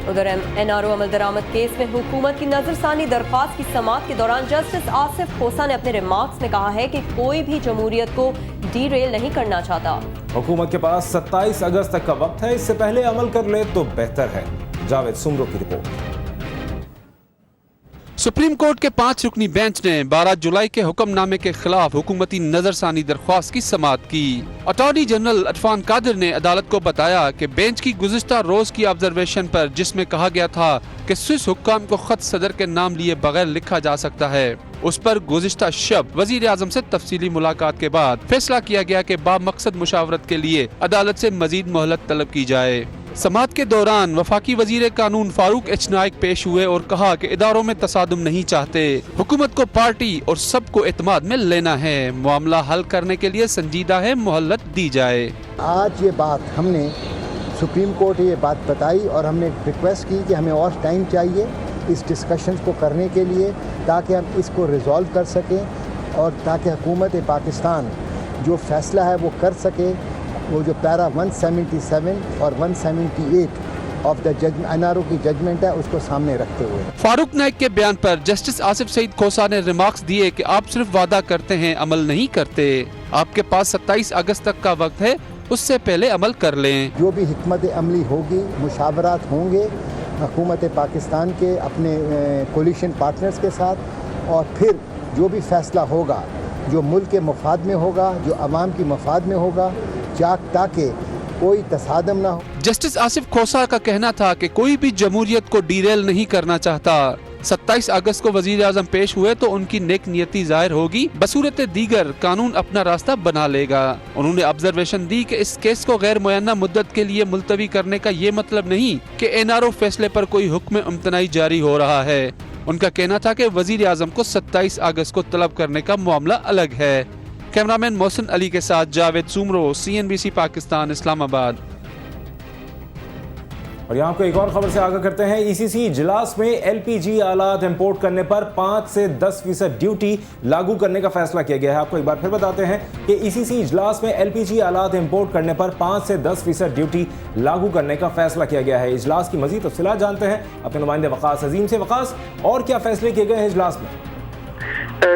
ادھر NRO عمل درآمد کیس میں حکومت کی نظر ثانی درخواست کی سماعت کے دوران جسٹس آصف کھوسا نے اپنے ریمارکس میں کہا ہے کہ کوئی بھی جمہوریت کو ڈی ریل نہیں کرنا چاہتا. حکومت کے پاس 27 اگست تک کا وقت ہے، اس سے پہلے عمل کر لے تو بہتر ہے. جاوید سمرو کی رپورٹ. سپریم کورٹ کے 5 رکنی بینچ نے 12 جولائی کے حکم نامے کے خلاف حکومتی نظر ثانی درخواست کی سماعت کی. اٹارنی جنرل عرفان قادر نے عدالت کو بتایا کہ بینچ کی گزشتہ روز کی آبزرویشن پر، جس میں کہا گیا تھا کہ سوئس حکام کو خط صدر کے نام لیے بغیر لکھا جا سکتا ہے، اس پر گزشتہ شب وزیر اعظم سے تفصیلی ملاقات کے بعد فیصلہ کیا گیا کہ با مقصد مشاورت کے لیے عدالت سے مزید مہلت طلب کی جائے. سماعت کے دوران وفاقی وزیر قانون فاروق ایچ نائک پیش ہوئے اور کہا کہ اداروں میں تصادم نہیں چاہتے، حکومت کو پارٹی اور سب کو اعتماد میں لینا ہے، معاملہ حل کرنے کے لیے سنجیدہ ہے، مہلت دی جائے. آج یہ بات ہم نے سپریم کورٹ یہ بات بتائی اور ہم نے ریکویسٹ کی کہ ہمیں اور ٹائم چاہیے اس ڈسکشنز کو کرنے کے لیے، تاکہ ہم اس کو ریزالو کر سکیں اور تاکہ حکومت پاکستان جو فیصلہ ہے وہ کر سکے. وہ جو پیرا 177 اور 178 آف دا NRO کی ججمنٹ ہے اس کو سامنے رکھتے ہوئے. فاروق نائک کے بیان پر جسٹس آصف سعید کھوسا نے ریمارکس دیے کہ آپ صرف وعدہ کرتے ہیں، عمل نہیں کرتے. آپ کے پاس 27 اگست تک کا وقت ہے، اس سے پہلے عمل کر لیں. جو بھی حکمت عملی ہوگی، مشاورات ہوں گے حکومت پاکستان کے اپنے کولیشن پارٹنرز کے ساتھ، اور پھر جو بھی فیصلہ ہوگا جو ملک کے مفاد میں ہوگا، جو عوام کی مفاد میں ہوگا، تاکہ کوئی تصادم نہ ہو. جسٹس آصف کھوسا کا کہنا تھا کہ کوئی بھی جمہوریت کو ڈیریل نہیں کرنا چاہتا. 27 اگست کو وزیر اعظم پیش ہوئے تو ان کی نیک نیتی ظاہر ہوگی، بصورت دیگر قانون اپنا راستہ بنا لے گا. انہوں نے آبزرویشن دی کہ اس کیس کو غیر معینہ مدت کے لیے ملتوی کرنے کا یہ مطلب نہیں کہ NRO فیصلے پر کوئی حکم امتناعی جاری ہو رہا ہے. ان کا کہنا تھا کہ وزیر اعظم کو 27 اگست کو طلب کرنے کا معاملہ الگ ہے. کیمرامین محسن علی کے ساتھ جاوید سومرو، CNBC پاکستان، اسلام آباد. اور یہاں کو ایک اور خبر سے آگاہ کرتے ہیں. ECC اجلاس میں LPG آلات امپورٹ کرنے پر 5 سے 10% ڈیوٹی لاگو کرنے کا فیصلہ کیا گیا ہے. آپ کو ایک بار پھر بتاتے ہیں کہ ECC اجلاس میں LPG آلات امپورٹ کرنے پر 5 سے 10% ڈیوٹی لاگو کرنے کا فیصلہ کیا گیا ہے. اجلاس کی مزید تفصیلات جانتے ہیں اپنے نمائندے وقاص عظیم سے. وقاص، اور کیا فیصلے کیے گئے ہیں اجلاس میں؟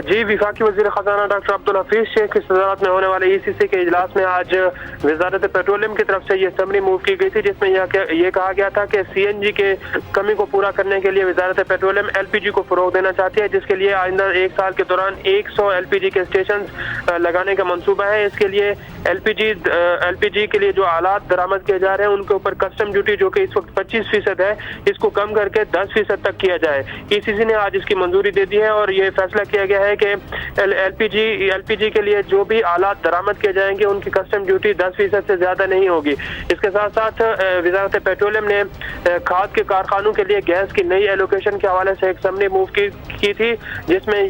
جی، وفاقی وزیر خزانہ ڈاکٹر عبدالحفیظ شیخ کی صدارت میں ہونے والے ECC کے اجلاس میں آج وزارت پیٹرولیم کی طرف سے یہ سمری موو کی گئی تھی، جس میں یہ کہا گیا تھا کہ CNG کے کمی کو پورا کرنے کے لیے وزارت پیٹرولیم LPG کو فروغ دینا چاہتی ہے، جس کے لیے آئندہ 1 سال کے دوران 100 LPG کے اسٹیشنز لگانے کا منصوبہ ہے. اس کے لیے LPG کے لیے جو آلات درآمد کیے جا رہے ہیں ان کے اوپر کسٹم ڈیوٹی جو کہ اس وقت 25% ہے، اس کو کم کر کے 10% تک کیا جائے. ECC نے آج اس کی منظوری دے دی ہے اور یہ فیصلہ کیا گیا ہے کہ LPG کے لیے جو بھی آلات درآمد کیے جائیں گے ان کی کسٹم ڈیوٹی 10% سے زیادہ نہیں ہوگی. اس کے ساتھ ساتھ وزارت پیٹرولیم نے کھاد کے کارخانوں کے لیے گیس کی نئی ایلوکیشن کے حوالے سے ایک سمری موو کی تھی، جس میں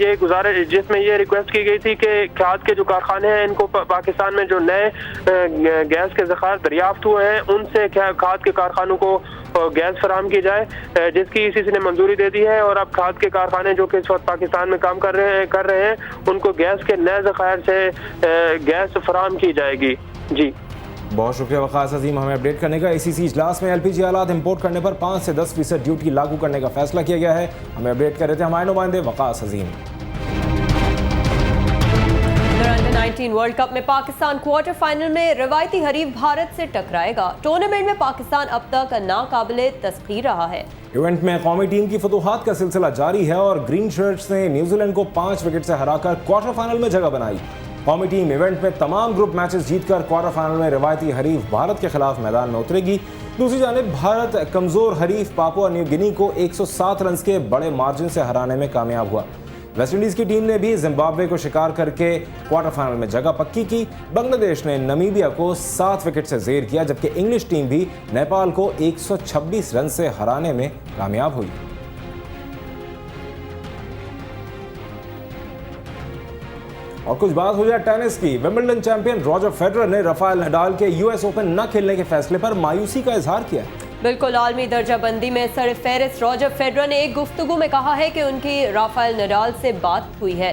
یہ ریکویسٹ کی گئی تھی کہ کھاد کے جو کارخانے ہیں ان کو پاکستان میں جو نئے گیس کے ذخائر دریافت ہوئے ہیں ان سے کھاد کے کارخانوں کو گیس فراہم کی جائے، جس کی ECC نے منظوری دے دی ہے. اور اب کھاد کے کارخانے جو کہ اس وقت پاکستان میں کام کر رہے ہیں ان کو گیس کے نئے ذخائر سے گیس فراہم کی جائے گی. جی، بہت شکریہ وقاص عظیم ہمیں اپڈیٹ کرنے کا. ECC اجلاس میں LPG آلات امپورٹ کرنے پر 5 سے 10% ڈیوٹی لاگو کرنے کا فیصلہ کیا گیا ہے. ہمیں اپڈیٹ کر رہے تھے ہمارے نمائندے وقاص عظیم. 19 ورلڈ کپ میں پاکستان کوارٹر فائنل میں روایتی حریف بھارت سے ٹکرائے گا. ٹورنامنٹ میں پاکستان اب تک ناقابل تسخیر رہا ہے. ایونٹ میں قومی ٹیم کی فتوحات کا سلسلہ جاری ہے اور گرین شرٹس نے نیوزی لینڈ کو 5 وکٹ سے ہرا کر کوارٹر فائنل میں جگہ بنائی. قومی ٹیم ایونٹ میں تمام گروپ میچز جیت کر کوارٹر فائنل میں روایتی حریف بھارت کے خلاف میدان میں اترے گی. دوسری جانب بھارت کمزور حریف پاپوا نیو گنی کو 107 رنز کے بڑے مارجن سے ہرانے میں کامیاب ہوا. ویسٹ انڈیز کی ٹیم نے بھی زمبابوے کو شکار کر کے کوارٹر فائنل میں جگہ پکی کی. بنگلہ دیش نے نمیبیا کو 7 وکٹ سے زیر کیا، جبکہ انگلش ٹیم بھی نیپال کو 126 رن سے ہرانے میں کامیاب ہوئی. اور کچھ بات ہو جائے ٹینس کی. ومبلڈن چیمپئن راجر فیڈرر نے رافائل نڈال کے US اوپن نہ کھیلنے کے فیصلے پر مایوسی کا اظہار کیا. بالکل، عالمی درجہ بندی میں سر فہرست راجر فیڈرر نے ایک گفتگو میں کہا ہے کہ ان کی رافائل نڈال سے بات ہوئی ہے.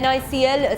NICL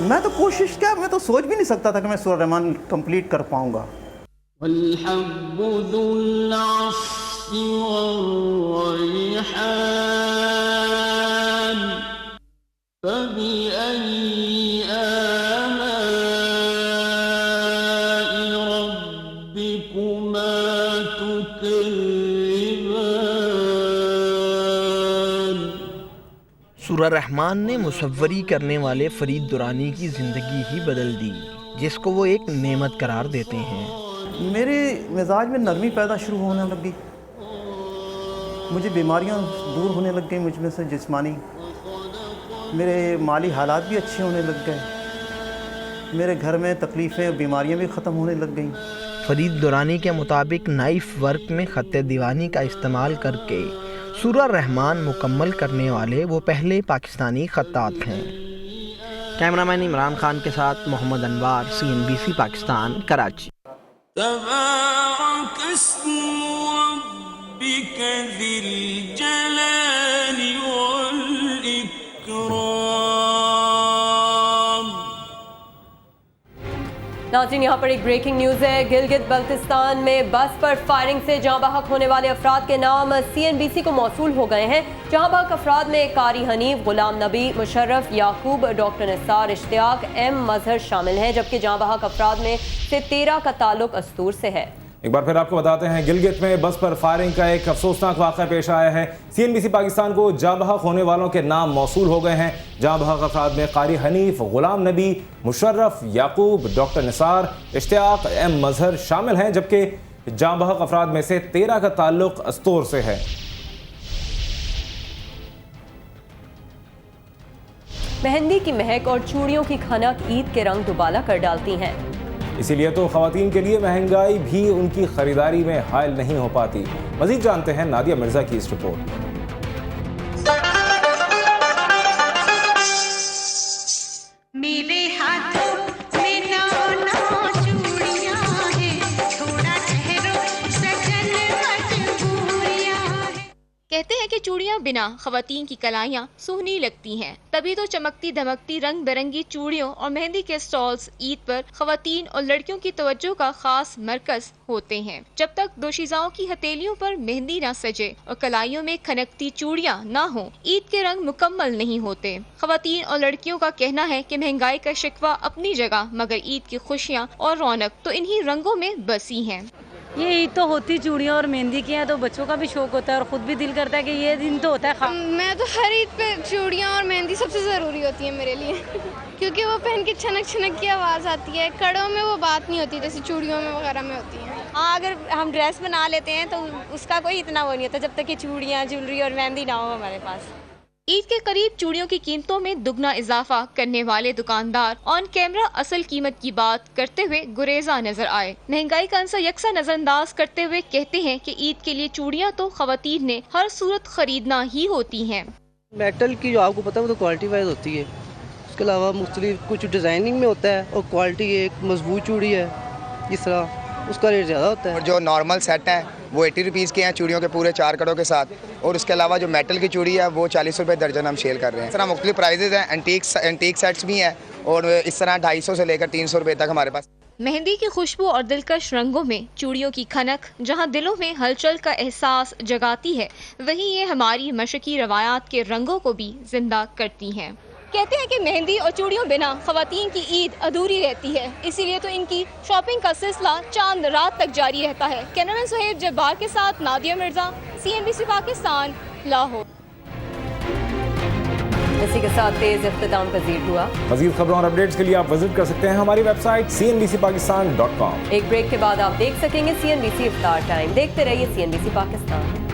میں تو کوشش کیا، میں تو سوچ بھی نہیں سکتا تھا کہ میں سورہ رحمان کمپلیٹ کر پاؤں گا. والحب ذو العصف والريحان فبأي آلاء ربكما تكذبان. سورہ رحمان نے مصوری کرنے والے فرید دورانی کی زندگی ہی بدل دی، جس کو وہ ایک نعمت قرار دیتے ہیں. میرے مزاج میں نرمی پیدا شروع ہونے لگ گئی، مجھے بیماریاں دور ہونے لگ گئی مجھ میں سے جسمانی، میرے مالی حالات بھی اچھے ہونے لگ گئے، میرے گھر میں تکلیفیں اور بیماریاں بھی ختم ہونے لگ گئیں. فرید دورانی کے مطابق نائف ورک میں خط دیوانی کا استعمال کر کے سورہ رحمان مکمل کرنے والے وہ پہلے پاکستانی خطاط ہیں. کیمرامین عمران خان کے ساتھ محمد انوار، CNBC پاکستان، کراچی. تبارك اسم ربك ذي الجلال والإكرام. ناظرین، یہاں پر ایک بریکنگ نیوز ہے. گلگت بلتستان میں بس پر فائرنگ سے جاں بحق ہونے والے افراد کے نام CNBC کو موصول ہو گئے ہیں. جاں بحق افراد میں قاری حنیف، غلام نبی، مشرف یعقوب، ڈاکٹر نثار، اشتیاق M مظہر شامل ہیں، جبکہ جاں بحق افراد میں سے 13 کا تعلق استور سے ہے. ایک بار پھر آپ کو بتاتے ہیں، گلگت میں بس پر فائرنگ کا ایک افسوسناک واقعہ پیش آیا ہے. CNBC پاکستان کو جاں بحق ہونے والوں کے نام موصول ہو گئے ہیں. جاں بحق افراد میں قاری حنیف، غلام نبی، مشرف یعقوب، ڈاکٹر نثار، اشتیاق M مظہر شامل ہیں، جبکہ جاں بحق افراد میں سے 13 کا تعلق استور سے ہے. مہندی کی مہک اور چوڑیوں کی کھنک عید کے رنگ دوبالا کر ڈالتی ہیں. اسی لیے تو خواتین کے لیے مہنگائی بھی ان کی خریداری میں حائل نہیں ہو پاتی. مزید جانتے ہیں نادیہ مرزا کی اس رپورٹ. میرے ہاتھوں میں نو چوڑیاں ہیں، تھوڑا ٹھہرو سجن مجبوریاں ہیں. کہتے ہیں کہ چوڑیاں بنا خواتین کی کلائیاں سہنی لگتی ہیں، تبھی تو چمکتی دھمکتی رنگ برنگی چوڑیوں اور مہندی کے سٹالز عید پر خواتین اور لڑکیوں کی توجہ کا خاص مرکز ہوتے ہیں. جب تک دوشیزاؤں کی ہتھیلیوں پر مہندی نہ سجے اور کلائیوں میں کھنکتی چوڑیاں نہ ہوں، عید کے رنگ مکمل نہیں ہوتے. خواتین اور لڑکیوں کا کہنا ہے کہ مہنگائی کا شکوہ اپنی جگہ، مگر عید کی خوشیاں اور رونق تو انہی رنگوں میں بسی ہیں. یہ عید تو ہوتی چوڑیاں اور مہندی کی ہیں، تو بچوں کا بھی شوق ہوتا ہے اور خود بھی دل کرتا ہے کہ یہ دن تو ہوتا ہے. میں تو ہر عید پہ چوڑیاں اور مہندی سب سے ضروری ہوتی ہے میرے لیے، کیونکہ وہ پہن کے چھنک چھنک کی آواز آتی ہے. کڑوں میں وہ بات نہیں ہوتی جیسے چوڑیوں میں وغیرہ میں ہوتی ہے. ہاں، اگر ہم ڈریس بنا لیتے ہیں تو اس کا کوئی اتنا وہ نہیں ہوتا جب تک کہ چوڑیاں، جولری اور مہندی نہ ہو ہمارے پاس. عید کے قریب چوڑیوں کی قیمتوں میں دگنا اضافہ کرنے والے دکاندار آن کیمرہ اصل قیمت کی بات کرتے ہوئے گریزاں نظر آئے. مہنگائی کا عنصر یکساں نظر انداز کرتے ہوئے کہتے ہیں کہ عید کے لیے چوڑیاں تو خواتین نے ہر صورت خریدنا ہی ہوتی ہیں. میٹل کی جو آپ کو پتہ ہے وہ تو کوالٹی وائز ہوتی ہے، اس کے علاوہ مختلف کچھ ڈیزائننگ میں ہوتا ہے اور کوالٹی ایک مضبوط چوڑی ہے جس طرح اس کا ریٹ زیادہ ہوتا ہے. جو نارمل سیٹ ہیں وہ 80 روپیز کے ہیں چوڑیوں کے پورے 4 کڑوں کے ساتھ، اور اس کے علاوہ جو میٹل کی چوڑی ہے وہ 40 روپے درجن ہم سیل کر رہے ہیں. اس طرح مختلف پرائزز ہیں. اینٹیک سیٹس بھی ہیں اور اس طرح 250 سے لے کر 300 روپے تک ہمارے پاس. مہندی کی خوشبو اور دلکش رنگوں میں چوڑیوں کی کھنک جہاں دلوں میں ہلچل کا احساس جگاتی ہے، وہیں یہ ہماری مشرقی روایات کے رنگوں کو بھی زندہ کرتی ہیں. کہتے ہیں کہ مہندی اور چوڑیوں بنا خواتین کی عید ادھوری رہتی ہے، اسی لیے تو ان کی شاپنگ کا سلسلہ چاند رات تک جاری رہتا ہے. کیمرامین سہیب جبار کے ساتھ نادیہ مرزا، CNBC پاکستان، لاہور. اسی کے ساتھ تیز اختتام پذیر ہوا. مزید خبروں اور اپڈیٹس کے لیے آپ وزٹ کر سکتے ہیں ہماری ویب سائٹ cnbcpakistan.com. ایک بریک کے بعد آپ دیکھ سکیں گے CNBC افطار ٹائم. دیکھتے رہیے CNBC پاکستان.